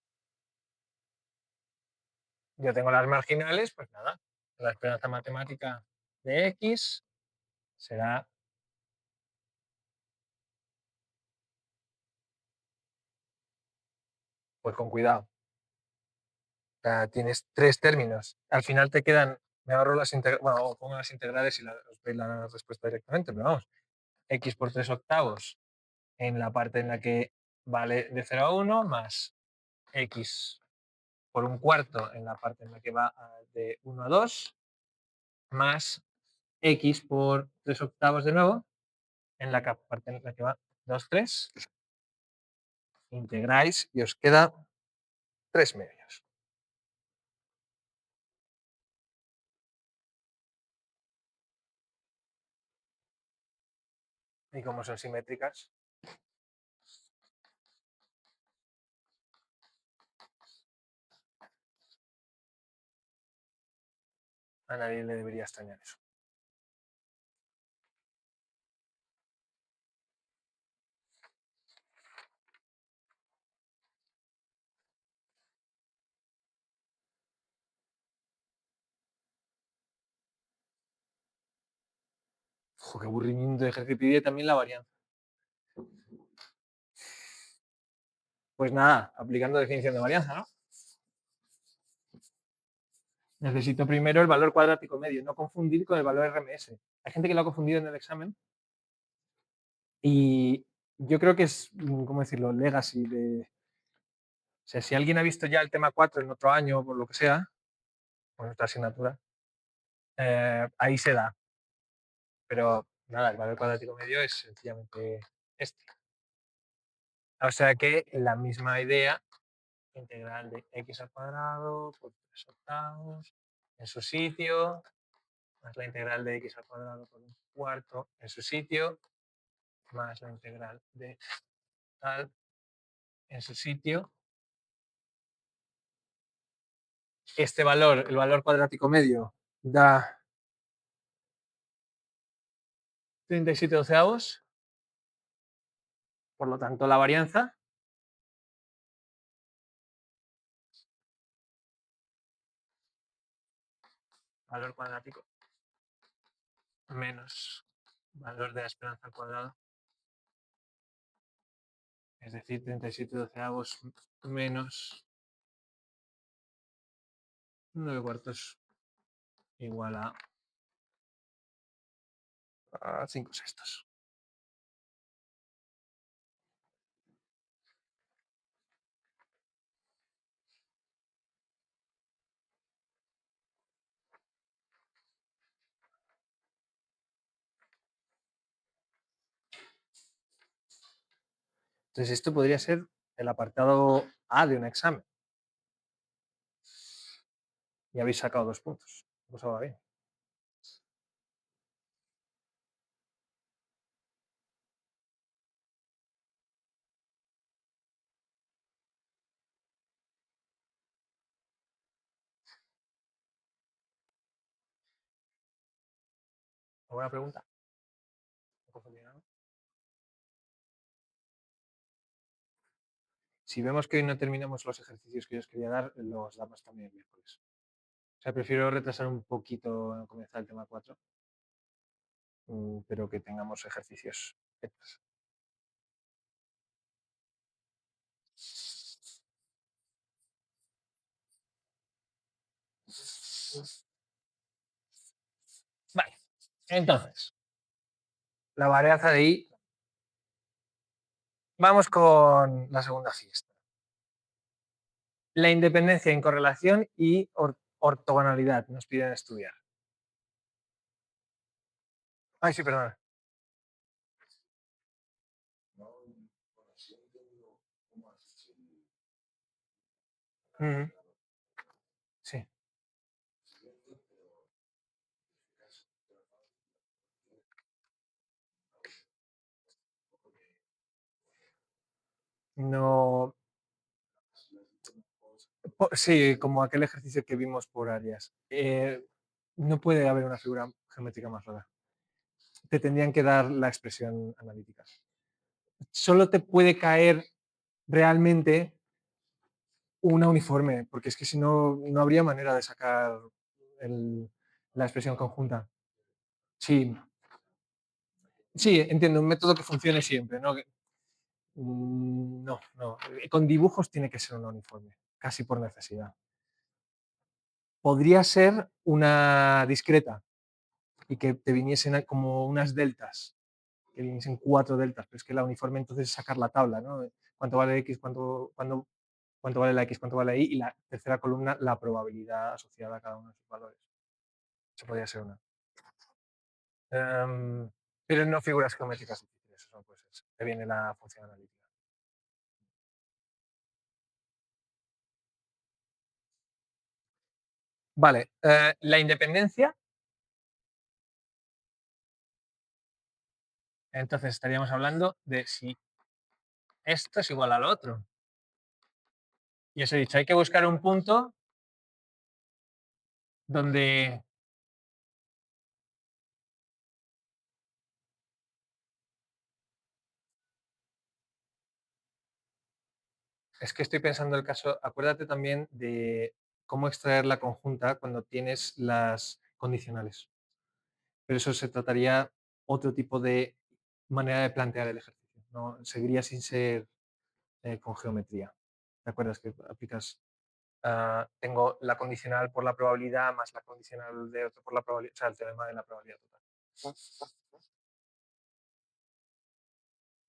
Yo tengo las marginales, pues nada. La esperanza matemática de X será, pues con cuidado. O sea, tienes tres términos. Al final te quedan, me ahorro las integrales, bueno, o pongo las integrales y os veis la respuesta directamente, pero vamos, X por 3 octavos en la parte en la que vale de 0 a 1 más X por un cuarto en la parte en la que va de 1 a 2 más X por 3 octavos de nuevo en la parte en la que va 2, 3, integráis y os queda 3 medios. Y como son simétricas, a nadie le debería extrañar eso. Ojo, qué aburrimiento de ejercicio. Pide también la varianza. Pues nada, aplicando definición de varianza, ¿no? Necesito primero el valor cuadrático medio, no confundir con el valor RMS. Hay gente que lo ha confundido en el examen y yo creo que es, ¿cómo decirlo?, legacy de... O sea, si alguien ha visto ya el tema 4 en otro año, por lo que sea, por otra asignatura, ahí se da. Pero nada, el valor cuadrático medio es sencillamente este. O sea que la misma idea, integral de x al cuadrado por 3 octavos en su sitio, más la integral de x al cuadrado por un cuarto en su sitio, más la integral de tal en su sitio. Este valor, el valor cuadrático medio, da 37 doceavos. Por lo tanto, la varianza valor cuadrático menos valor de la esperanza al cuadrado, es decir, 37 doceavos menos 9 cuartos igual a 5 sextos. Entonces, esto podría ser el apartado A de un examen. Y habéis sacado 2 puntos. Pues va bien. ¿Alguna pregunta? Si vemos que hoy no terminamos los ejercicios que yo os quería dar, los damos también el miércoles. O sea, prefiero retrasar un poquito comenzar el tema 4, pero que tengamos ejercicios hechos. Entonces, la varianza de I. Vamos con la segunda fiesta. La independencia en correlación y ortogonalidad nos piden estudiar. Ay, sí, perdona. Ujú, sí. No. Sí, como aquel ejercicio que vimos por áreas. No puede haber una figura geométrica más rara. Te tendrían que dar la expresión analítica. Solo te puede caer realmente una uniforme, porque es que si no, no habría manera de sacar la expresión conjunta. Sí, sí, entiendo, un método que funcione siempre, ¿no? No, no. Con dibujos tiene que ser una uniforme, casi por necesidad. Podría ser una discreta y que te viniesen como unas deltas, que viniesen 4 deltas, pero es que la uniforme entonces es sacar la tabla, ¿no? Cuánto vale X, cuánto vale la X, cuánto vale la Y, y la tercera columna, la probabilidad asociada a cada uno de sus valores. Eso podría ser una. Pero no figuras geométricas difíciles, eso no puede ser. Te viene la función analítica. Vale, la independencia, entonces estaríamos hablando de si esto es igual al otro. Y os he dicho, hay que buscar un punto donde es que estoy pensando el caso, acuérdate también de cómo extraer la conjunta cuando tienes las condicionales. Pero eso se trataría otro tipo de manera de plantear el ejercicio. ¿No? Seguiría sin ser con geometría. ¿Te acuerdas que aplicas? Tengo la condicional por la probabilidad más la condicional de otro por la probabilidad, o sea, el teorema de la probabilidad total.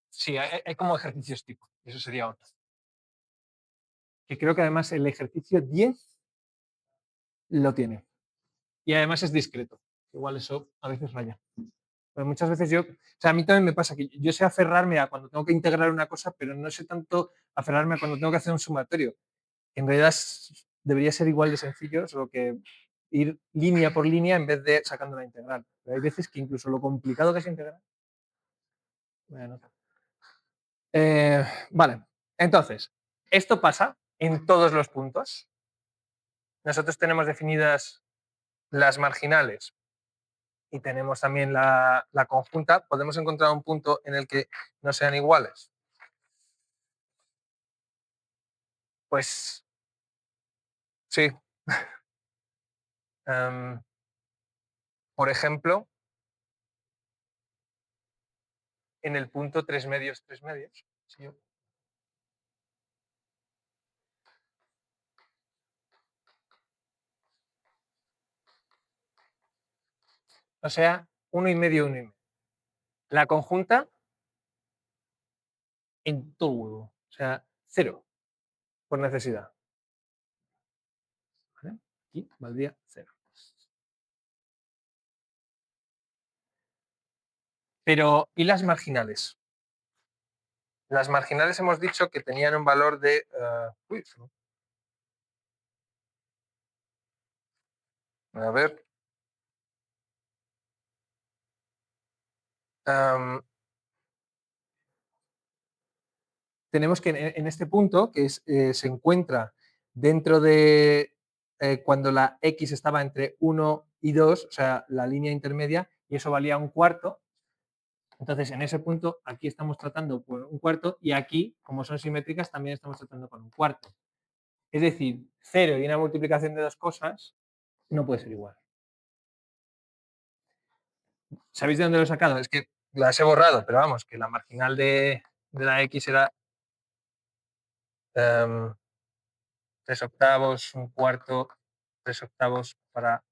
Sí, hay como ejercicios tipo, y eso sería otro. Que creo que además el ejercicio 10 lo tiene. Y además es discreto. Igual eso a veces raya. Pero muchas veces yo, o sea, a mí también me pasa que yo sé aferrarme a cuando tengo que integrar una cosa, pero no sé tanto aferrarme a cuando tengo que hacer un sumatorio. En realidad debería ser igual de sencillo, solo que ir línea por línea en vez de sacando la integral. Pero hay veces que incluso lo complicado que es integrar. Bueno. Vale, entonces, esto pasa en todos los puntos. Nosotros tenemos definidas las marginales y tenemos también la conjunta. Podemos encontrar un punto en el que no sean iguales. Pues sí. Por ejemplo, en el punto 3 medios, 3 medios. Sí. O sea, 1,5, 1,5. La conjunta en todo. O sea, 0 por necesidad. ¿Vale? Aquí valdría 0. Pero, ¿y las marginales? Las marginales hemos dicho que tenían un valor de. Uy, a ver. um, Tenemos que en este punto, que se encuentra dentro de cuando la x estaba entre 1 y 2, o sea, la línea intermedia, y eso valía un cuarto. Entonces, en ese punto, aquí estamos tratando por un cuarto y aquí, como son simétricas, también estamos tratando con un cuarto. Es decir, 0 y una multiplicación de dos cosas no puede ser igual. ¿Sabéis de dónde lo he sacado? Es que las he borrado, pero vamos, que la marginal de la x era 3 octavos, un cuarto, 3 octavos para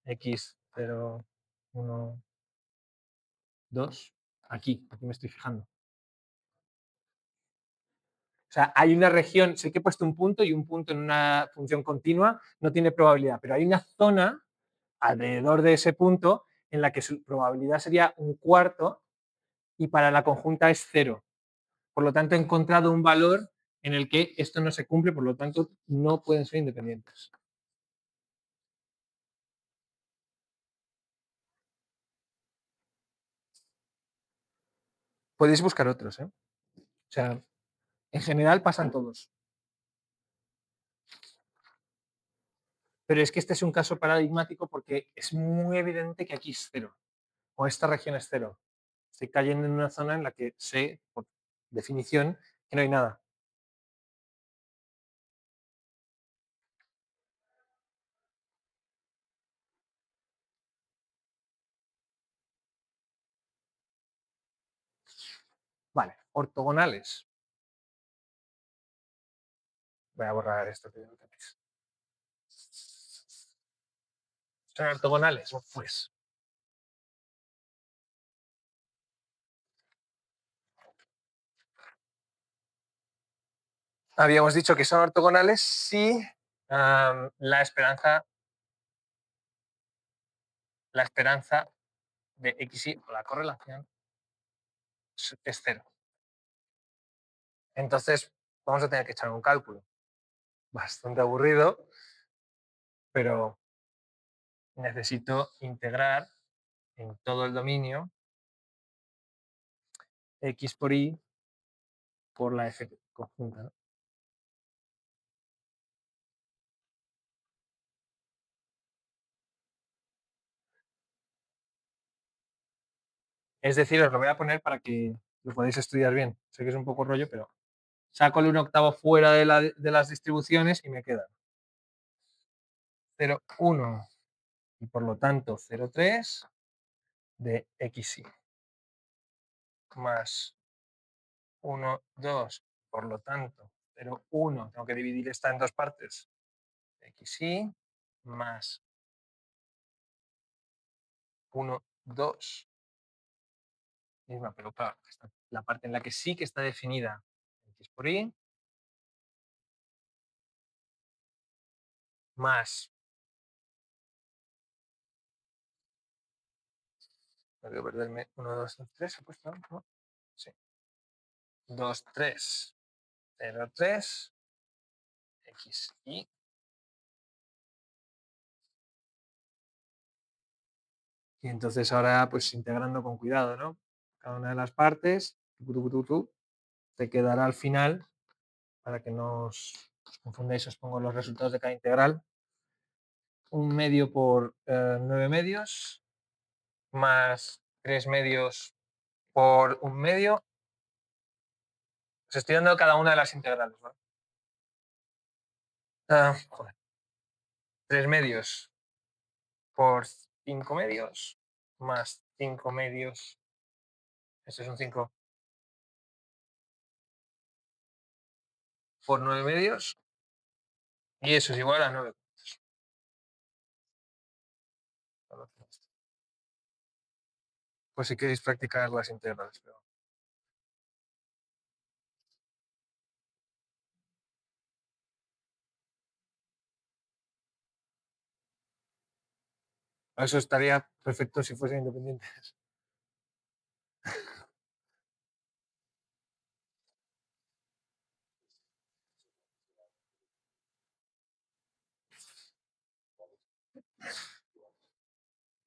x, pero 1, 2, aquí me estoy fijando. O sea, hay una región, sé que he puesto un punto y un punto en una función continua no tiene probabilidad, pero hay una zona alrededor de ese punto en la que su probabilidad sería un cuarto y para la conjunta es cero. Por lo tanto, he encontrado un valor en el que esto no se cumple, por lo tanto, no pueden ser independientes. Podéis buscar otros, ¿eh? O sea, en general pasan todos. Pero es que este es un caso paradigmático porque es muy evidente que aquí es cero, o esta región es cero. Estoy cayendo en una zona en la que sé, por definición, que no hay nada. Vale, ortogonales. Voy a borrar esto que no tenéis. ¿Son ortogonales? Pues habíamos dicho que son ortogonales si la esperanza de XY o la correlación es cero. Entonces, vamos a tener que echar un cálculo. Bastante aburrido, pero necesito integrar en todo el dominio X por Y por la F conjunta, ¿no? Es decir, os lo voy a poner para que lo podáis estudiar bien. Sé que es un poco rollo, pero saco el 1/8 fuera de las distribuciones y me queda 0,1 y por lo tanto 0,3 de XY más 1,2, por lo tanto 0,1, tengo que dividir esta en dos partes, XY más 1,2, misma, pero claro, la parte en la que sí que está definida X por Y, más, no quiero perderme, 1, 2, 3, ¿he puesto? ¿No? Sí. 2, 3, 0, 3, X, Y. Y entonces ahora, pues integrando con cuidado, ¿no? Cada una de las partes, te quedará al final, para que no os confundáis, os pongo los resultados de cada integral. 1 medio por 9 medios, más 3 medios por 1 medio. Os estoy dando cada una de las integrales, ¿vale? Joder. 3 medios por 5 medios, más 5 medios, esto es un 5 por 9 medios, y eso es igual a 9. Pues si queréis practicar las integrales. Pero eso estaría perfecto si fuesen independientes.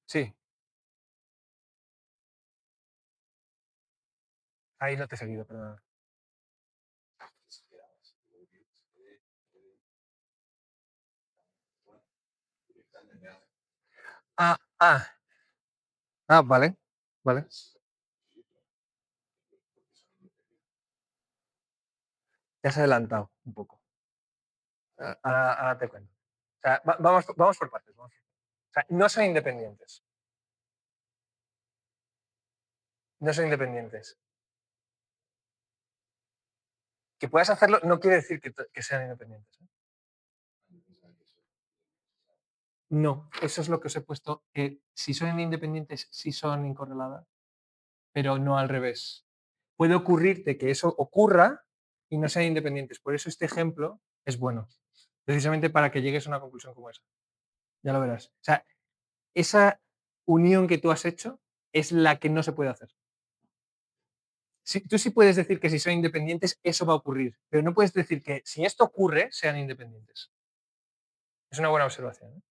Sí, ahí no te he seguido, perdón. Ah, ah, vale, vale. Te has adelantado un poco. Ahora te cuento. O sea, vamos por partes. O sea, no son independientes. No son independientes. Que puedas hacerlo no quiere decir que sean independientes, ¿eh? No, eso es lo que os he puesto, que si son independientes, sí son incorreladas, pero no al revés. Puede ocurrirte que eso ocurra y no sean independientes. Por eso este ejemplo es bueno, precisamente para que llegues a una conclusión como esa. Ya lo verás. O sea, esa unión que tú has hecho es la que no se puede hacer. Tú sí puedes decir que si son independientes, eso va a ocurrir, pero no puedes decir que si esto ocurre, sean independientes. Es una buena observación, ¿eh?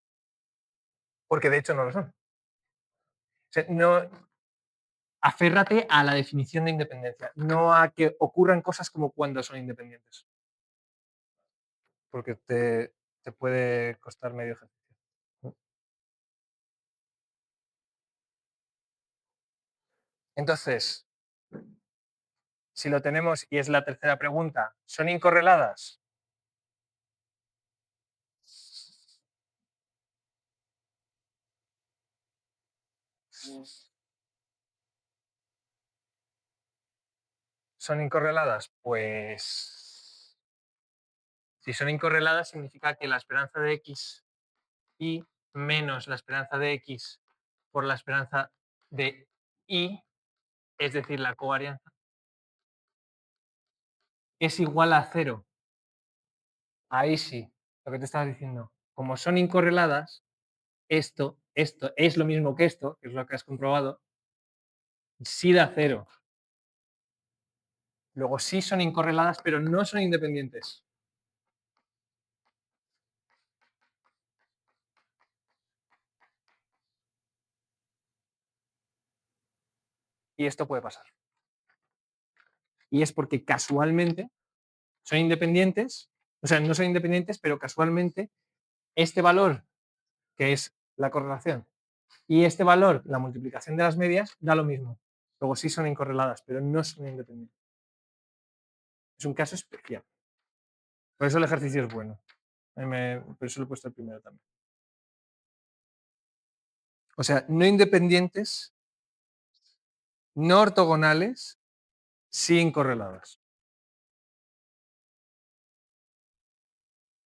Porque de hecho no lo son. O sea, no, aférrate a la definición de independencia, no a que ocurran cosas como cuando son independientes, porque te puede costar medio ejercicio. Entonces, si lo tenemos y es la tercera pregunta, ¿son incorreladas? ¿Son incorreladas? Pues si son incorreladas significa que la esperanza de x y menos la esperanza de x por la esperanza de y, es decir, la covarianza, es igual a cero. Ahí sí, lo que te estaba diciendo. Como son incorreladas, esto es lo mismo que esto, que es lo que has comprobado, sí da cero. Luego sí son incorreladas, pero no son independientes. Y esto puede pasar. Y es porque casualmente son independientes, o sea, no son independientes, pero casualmente este valor, que es la correlación, y este valor, la multiplicación de las medias, da lo mismo. Luego sí son incorreladas, pero no son independientes. Es un caso especial. Por eso el ejercicio es bueno. Por eso lo he puesto el primero también. O sea, no independientes, no ortogonales, sí incorreladas.